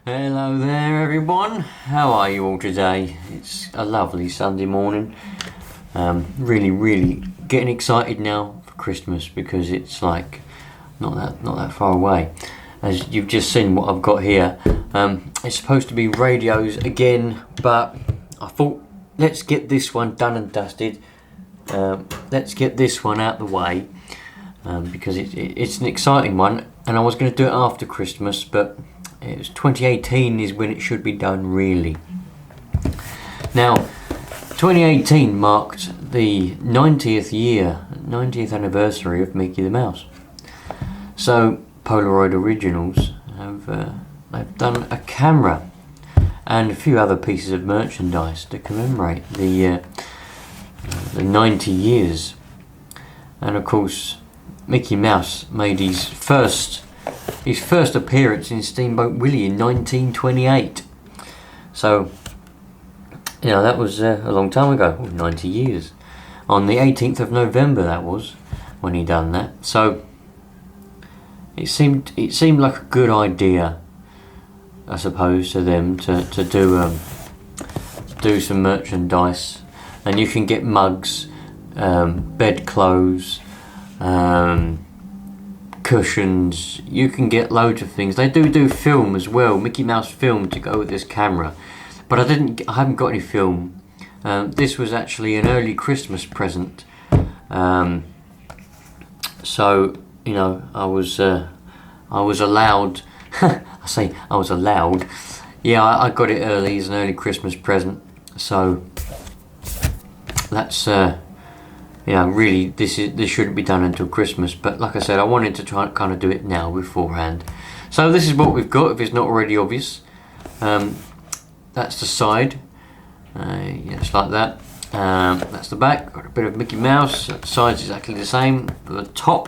Hello there everyone, how are you all today? It's a lovely Sunday morning. Really getting excited now for Christmas because it's like not that far away. As you've just seen what I've got here, it's supposed to be radios again, but I thought let's get this one done and dusted. Let's get this one out the way because it's an exciting one, and I was going to do it after Christmas, but it's 2018 is when it should be done really. Now 2018 marked the 90th anniversary of Mickey the Mouse. So Polaroid Originals they've done a camera and a few other pieces of merchandise to commemorate the 90 years. And of course Mickey Mouse made his first appearance in Steamboat Willie in 1928. So, you know, that was a long time ago, 90 years. On the 18th of November that was, when he done that. So, it seemed like a good idea, I suppose, to them to do some merchandise. And you can get mugs, bedclothes, cushions, you can get loads of things. They do film as well, Mickey Mouse film to go with this camera, but I haven't got any film. This was actually an early Christmas present, so you know I was allowed I say I was allowed, yeah, I got it early as an early Christmas present, so that's yeah, really, this shouldn't be done until Christmas, but like I said, I wanted to try and kind of do it now beforehand. So this is what we've got, if it's not already obvious. That's the side, yeah, just like that. That's the back, got a bit of Mickey Mouse. The side's exactly the same. The top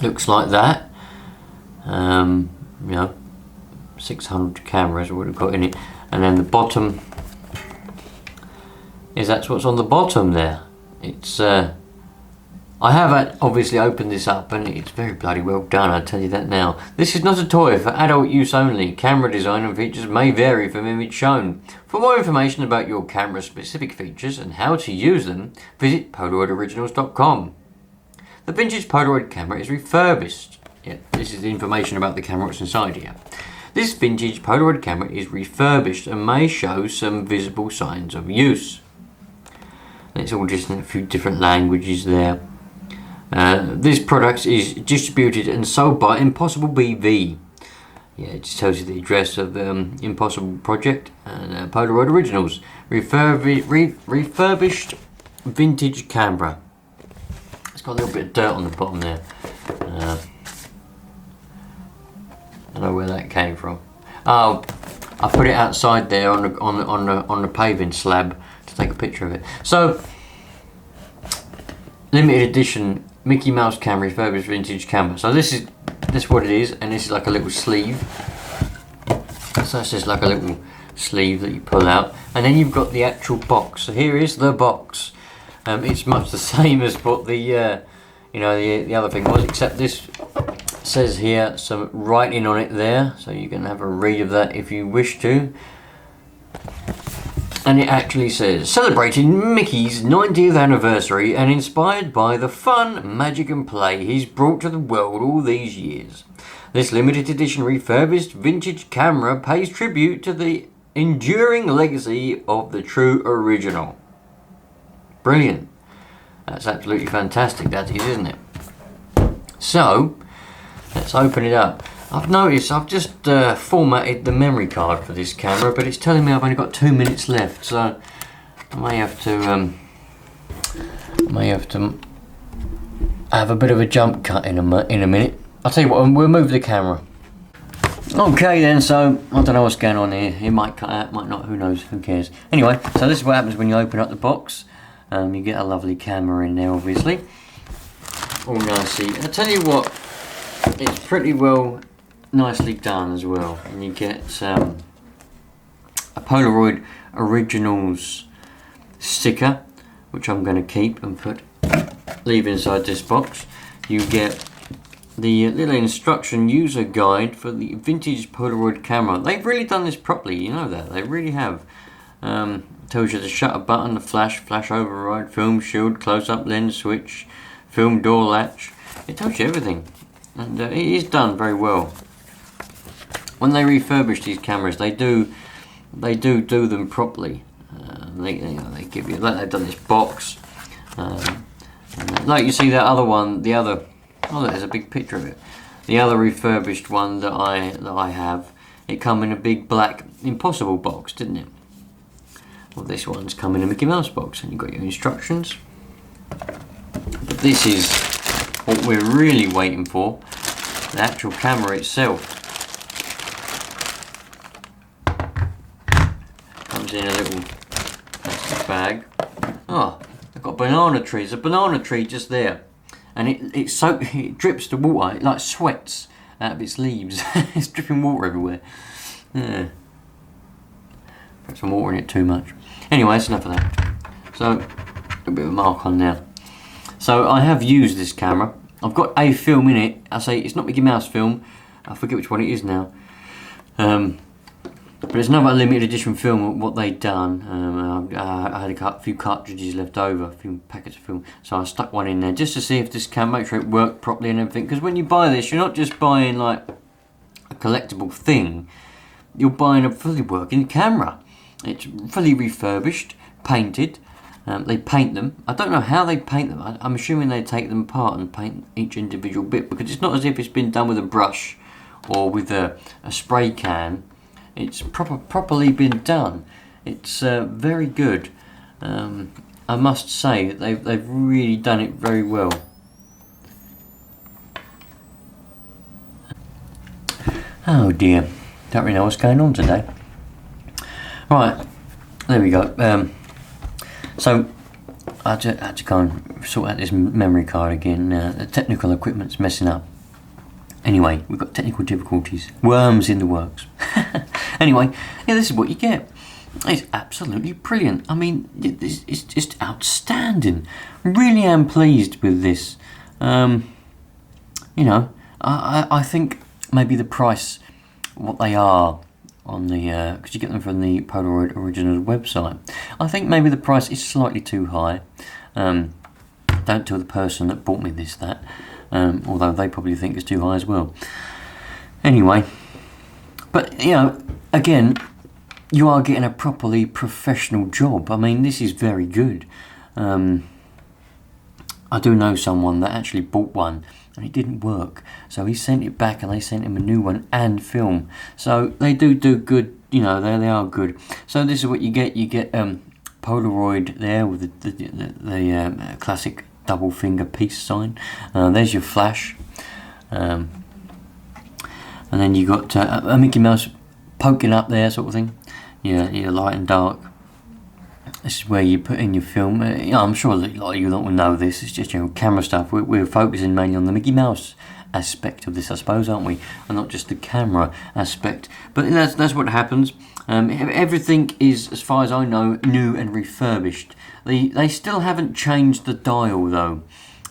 looks like that. You know, 600 cameras or what we've got in it, and then the bottom that's what's on the bottom there. It's I have obviously opened this up and it's very bloody well done, I tell you that now. This is not a toy for adult use only. Camera design and features may vary from image shown. For more information about your camera specific features and how to use them, visit polaroidoriginals.com. The vintage Polaroid camera is refurbished. Yeah, this is the information about the camera that's inside here. This vintage Polaroid camera is refurbished and may show some visible signs of use. It's all just in a few different languages there. This product is distributed and sold by Impossible BV. Yeah, it just tells you the address of Impossible Project and Polaroid Originals. Refurbished vintage camera. It's got a little bit of dirt on the bottom there. I don't know where that came from. Oh, I put it outside there on the paving slab to take a picture of it. So, limited edition Mickey Mouse camera, refurbished vintage camera. So this is what it is, and this is like a little sleeve. So that's just like a little sleeve that you pull out, and then you've got the actual box. So here is the box. It's much the same as what the you know, the other thing was, except this says here some writing on it there, so you can have a read of that if you wish to. And it actually says, celebrating Mickey's 90th anniversary and inspired by the fun, magic and play he's brought to the world all these years. This limited edition refurbished vintage camera pays tribute to the enduring legacy of the true original. Brilliant. That's absolutely fantastic, that is, isn't it? So, let's open it up. I've noticed I've just formatted the memory card for this camera, but it's telling me I've only got 2 minutes left, so I may have to have a bit of a jump cut in a minute. I'll tell you what, we'll move the camera. Okay then, so I don't know what's going on here. It might cut out, might not, who knows, who cares. Anyway, so this is what happens when you open up the box. You get a lovely camera in there, obviously. All nicely. I tell you what, it's pretty well nicely done as well, and you get a Polaroid Originals sticker, which I'm going to keep and leave inside this box. You get the little instruction user guide for the vintage Polaroid camera. They've really done this properly, you know that, they really have. Tells you the shutter button, the flash override, film shield, close-up lens switch, film door latch. It tells you everything, and it is done very well. When they refurbish these cameras, they do them properly. They give you, like they've done this box. Like you see that other one, oh, there's a big picture of it. The other refurbished one that I have, it come in a big black Impossible box, didn't it? Well, this one's come in a Mickey Mouse box, and you've got your instructions. But this is what we're really waiting for, the actual camera itself. Comes in a little plastic bag. Oh, I've got a banana tree. There's a banana tree just there. And it drips the water, it like sweats out of its leaves. It's dripping water everywhere. Yeah. Put some water in it too much. Anyway, that's enough of that. So, a bit of a mark on now. So I have used this camera. I've got a film in it. I say it's not Mickey Mouse film. I forget which one it is now. But there's another limited edition film of what they'd done. I had a few cartridges left over, a few packets of film, so I stuck one in there just to see if this camera, make sure it worked properly and everything. Because when you buy this, you're not just buying like a collectible thing, you're buying a fully working camera. It's fully refurbished, painted. They paint them. I don't know how they paint them. I'm assuming they take them apart and paint each individual bit, because it's not as if it's been done with a brush or with a spray can. It's properly been done. It's very good. I must say they've really done it very well. Oh dear, don't really know what's going on today. Right, there we go. So I had to go and sort out this memory card again. The technical equipment's messing up. Anyway, we've got technical difficulties. Worms in the works. Anyway, yeah, this is what you get. It's absolutely brilliant. I mean, it's just outstanding. Really am pleased with this. You know, I think maybe the price, what they are on the, because you get them from the Polaroid Originals website. I think maybe the price is slightly too high. Don't tell the person that bought me this that. Although they probably think it's too high as well. Anyway, but you know, again, you are getting a properly professional job. I mean, this is very good. I do know someone that actually bought one and it didn't work, so he sent it back and they sent him a new one and film. So they do good, you know, they are good. So this is what you get. You get Polaroid there with the classic double finger peace sign. There's your flash, and then you got a Mickey Mouse poking up there, sort of thing. Yeah, your light and dark. This is where you put in your film. You know, I'm sure that a lot of you don't know this. It's just, you know, camera stuff. We're focusing mainly on the Mickey Mouse aspect of this, I suppose, aren't we? And not just the camera aspect. But that's what happens. Everything is, as far as I know, new and refurbished. They still haven't changed the dial though,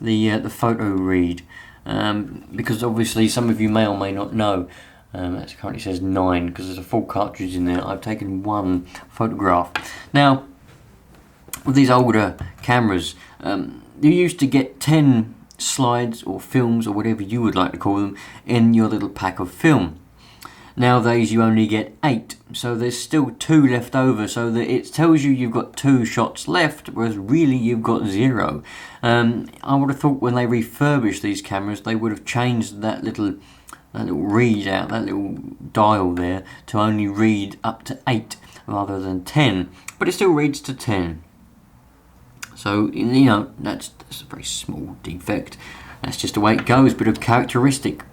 the photo read, because obviously some of you may or may not know. It currently says 9 because there's a full cartridge in there. I've taken one photograph. Now, with these older cameras, you used to get 10 slides or films or whatever you would like to call them in your little pack of film. Nowadays you only get 8, so there's still 2 left over, so that it tells you you've got 2 shots left, whereas really you've got 0. I would have thought when they refurbished these cameras they would have changed that little read out, that little dial there, to only read up to 8 rather than 10, but it still reads to 10. So, you know, that's a very small defect. That's just the way it goes, bit of characteristic.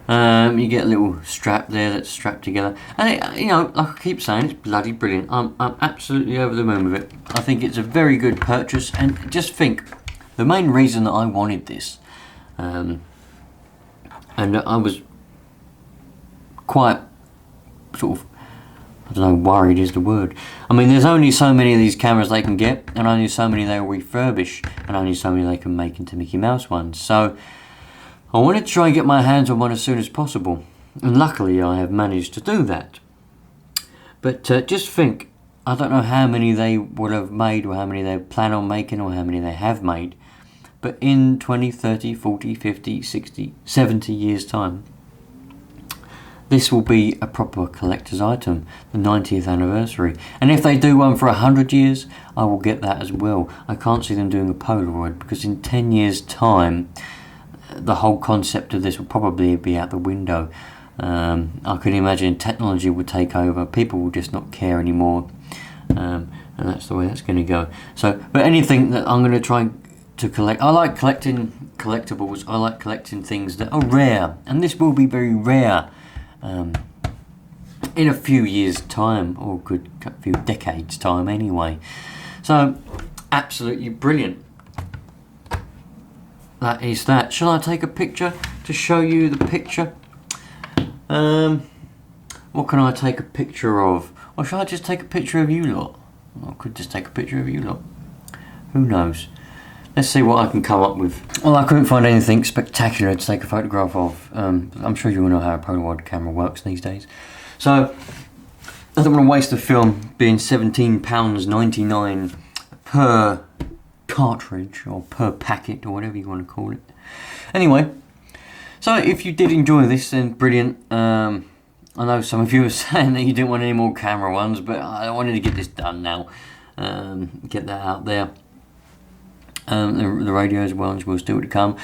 You get a little strap there that's strapped together, and it, you know, like I keep saying, it's bloody brilliant. I'm absolutely over the moon with it. I think it's a very good purchase, and just think, the main reason that I wanted this, and I was quite sort of, I don't know, worried is the word. I mean, there's only so many of these cameras they can get, and only so many they'll refurbish, and only so many they can make into Mickey Mouse ones. So I wanted to try and get my hands on one as soon as possible, and luckily I have managed to do that. But just think, I don't know how many they would have made, or how many they plan on making, or how many they have made, but in 20, 30, 40, 50, 60, 70 years time, this will be a proper collector's item, the 90th anniversary. And if they do one for 100 years, I will get that as well. I can't see them doing a Polaroid, because in 10 years time, the whole concept of this will probably be out the window. I can imagine technology will take over, people will just not care anymore, and that's the way that's going to go. So, but anything that I'm going to try to collect, I like collecting collectibles, I like collecting things that are rare, and this will be very rare in a few years time, or a few decades time anyway. So absolutely brilliant. That is that. Shall I take a picture to show you the picture? What can I take a picture of? Or shall I just take a picture of you lot? I could just take a picture of you lot. Who knows? Let's see what I can come up with. Well, I couldn't find anything spectacular to take a photograph of. I'm sure you all know how a Polaroid camera works these days. So, I don't want to waste the film being £17.99 per cartridge, or per packet, or whatever you want to call it. Anyway, so if you did enjoy this, then brilliant. I know some of you are saying that you didn't want any more camera ones, but I wanted to get this done now. Get that out there. The radios ones will still to come.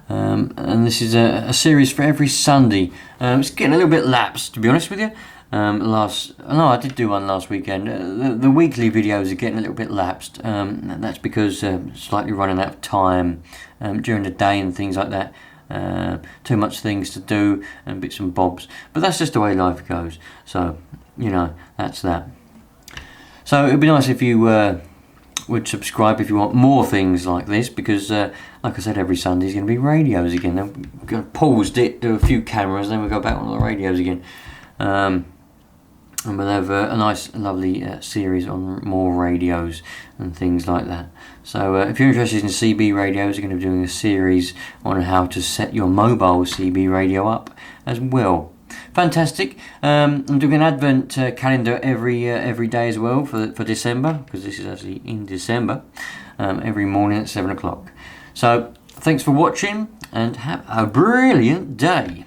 And this is a series for every Sunday. It's getting a little bit lapsed, to be honest with you. I did do one last weekend. The weekly videos are getting a little bit lapsed. And that's because slightly running out of time during the day and things like that. Too much things to do and bits and bobs. But that's just the way life goes. So, you know, that's that. So it'd be nice if you would subscribe if you want more things like this, because like I said, every Sunday is going to be radios again. I'm going to pause it, do a few cameras, then we'll go back on the radios again. And we'll have a nice lovely series on more radios and things like that. So if you're interested in CB radios, we're going to be doing a series on how to set your mobile CB radio up as well. Fantastic. I'm doing an advent calendar every day as well for December, because this is actually in December, every morning at 7 o'clock. So thanks for watching, and have a brilliant day.